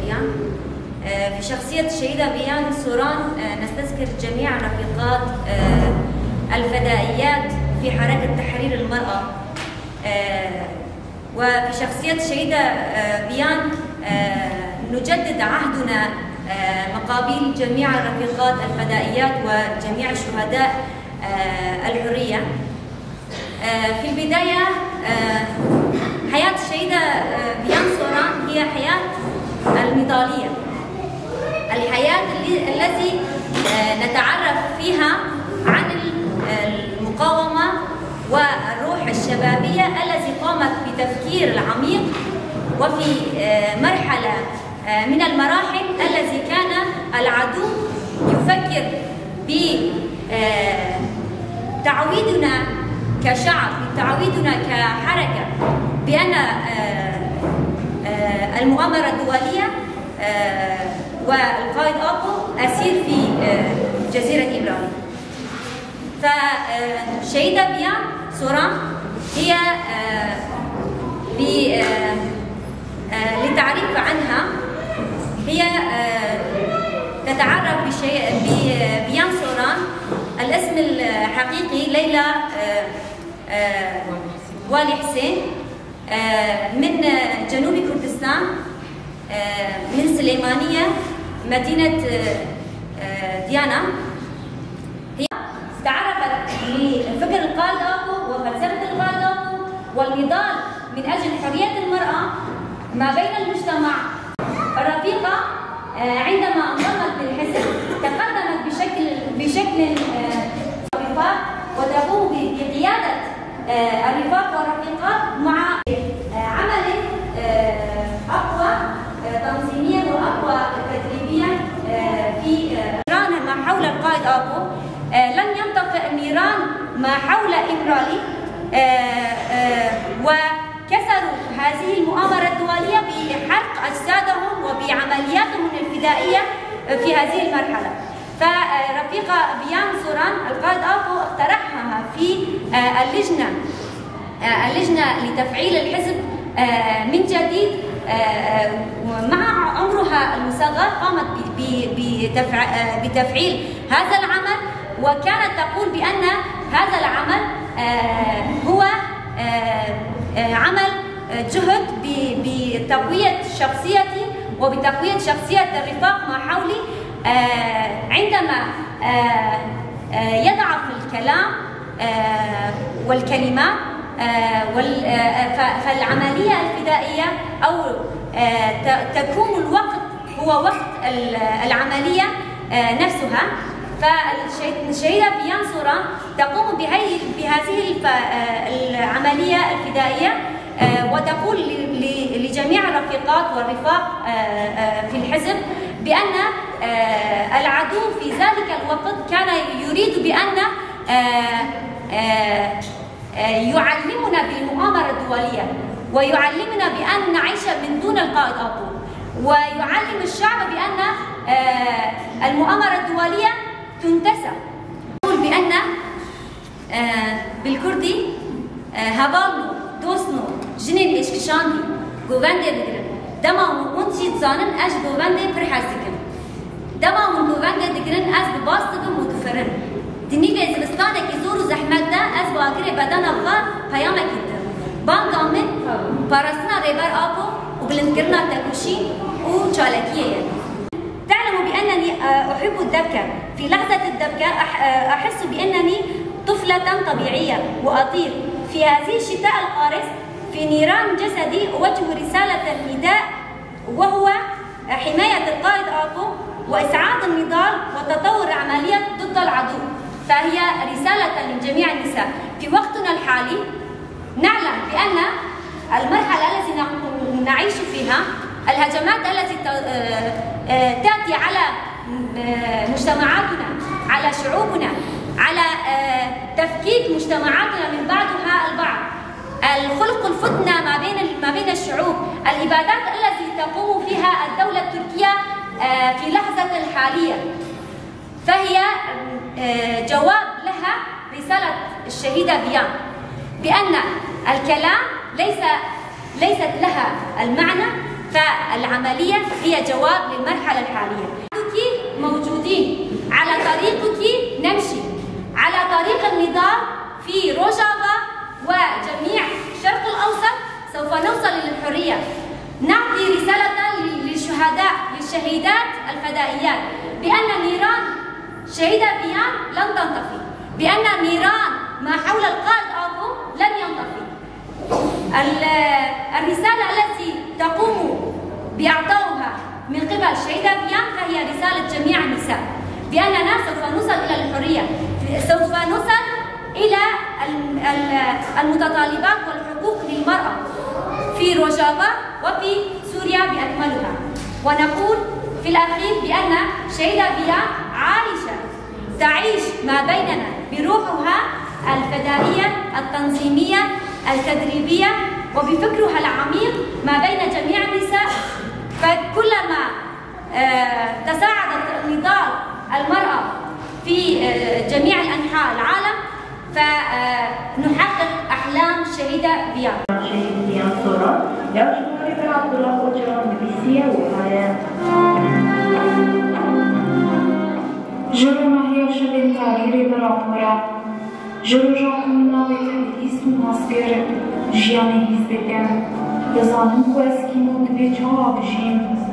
بيان. في شخصية الشهيدة بيان سوران نستذكر جميع الرفيقات الفدائيات في حركة تحرير المرأة. وفي شخصية الشهيدة بيان نجدد عهدنا مقابل جميع الرفيقات الفدائيات وجميع الشهداء الحرية. في البداية حياة الشهيدة بيان سوران هي حياة النضالية، الحياة التي نتعرف فيها عن المقاومة والروح الشبابية التي قامت بتفكير العميق وفي مرحلة من المراحل التي كان العدو يفكر بتعويضنا كشعب، بتعويضنا كحركة، بأن المؤامرة الدولية والقائد أبو أسير في جزيرة إبراهيم. فالشهيدة بيان سوران هي للتعريف عنها هي تتعرف ببيان سوران. الاسم الحقيقي ليلى والي حسين، من جنوب كردستان، من سليمانية مدينة ديانا. هي تعرفت لفكر القائد أبو وفلسفة القائد أبو والنضال من أجل حرية المرأة ما بين المجتمع. الرفيقة عندما انضمت للحزب تقدمت بشكل الرفاق وتقوم بقيادة الرفاق والرفيقات مع عمل أقوى تنظيميا وأقوى تدريبيا في نيران ما حول القائد أبو. لم ينطفئ النيران ما حول إمرالي، وكسروا هذه المؤامرة الدولية بحرق أجسادهم وبعملياتهم الفدائية في هذه المرحلة. فرفيقة بيان سوران القائد أبو اقترحها في اللجنة لتفعيل الحزب من جديد. مع عمرها المصغر قامت بتفعيل هذا العمل، وكانت تقول بأن هذا العمل هو عمل جهد بتقوية شخصيتي وبتقوية شخصية الرفاق ما حولي. عندما يضعف الكلام والكلمات فالعملية الفدائية أو تكون الوقت هو وقت العملية نفسها. فالشهيدة بيان سوران تقوم بهذه العملية الفدائية وتقول لجميع الرفيقات والرفاق في الحزب بأن العدو في ذلك الوقت كان يريد بأن يعلمنا بالمؤامرة الدولية، ويعلمنا بأن نعيش من دون القائد أبو، ويعلم الشعب بأن المؤامرة الدولية تنتسى. يقول بأن بالكردي هبالو دوسنو جنين إشكشاندي جوفاندي دقرن دماهم أنتي تزانن أش جوفاندي برحاسكم دماهم جوفاندي دقرن أز بباستكم ودفرن دني في زمستانك يزوروا زحمة دا أز باقري بدن الله هيامك يدر بانقامن بارسنا ريبر أبو وبلنكرنا تاكوشي وشالكية. تعلموا بأنني أحب الدبكة. في لحظة الدبكة أحس بأنني طفلة طبيعية وأطير في هذه الشتاء القارس. في نيران جسدي أوجه رسالة النداء، وهو حماية القائد أبو وإسعاد النضال وتطور العملية ضد العدو. فهي رسالة لجميع النساء. في وقتنا الحالي نعلم بأن المرحلة التي نعيش فيها، الهجمات التي تأتي على مجتمعاتنا، على شعوبنا، على تفكيك مجتمعاتنا من بعضها البعض، الخلق الفتنة ما بين الشعوب، الإبادات التي تقوم فيها الدولة التركية في لحظة الحالية، فهي جواب لها رسالة الشهيدة بيان بأن الكلام ليست لها المعنى فالعملية هي جواب للمرحلة الحالية. موجودين على طريقك نمشي، على طريق النضال في روجافا وجميع الشرق الأوسط سوف نوصل للحرية. نعطي رسالة للشهداء للشهيدات الفدائيات بأن نيران شهيدة بيان لن تنطفي، بأن نيران ما حول القائد أبو لن ينطفي. الرسالة التي تقوم بإعطائها من قبل شهيدة بيان فهي رسالة جميع النساء بأننا سوف نصل إلى الحرية، سوف نصل إلى المتطلبات والحقوق للمرأة في روجافا وفي سوريا بأكملها. ونقول في الأخير بأن شهيدة بيان عايشة تعيش ما بيننا بروحها الفدائية التنظيمية التدريبية وبفكرها العميق ما بين جميع النساء. فكلما تساعدت نضال المرأة في جميع الأنحاء العالم فنحقق أحلام شهيدة بيان. شهيد بيان صورة يا جمهوري بن عبد الله وجرام بيسيا وهاي جرما هي شبين تغيير برامورا جرجا كنا ويكيسم ماسكر جياني هيزبكن بزانم كواسكي مود بيجا بجين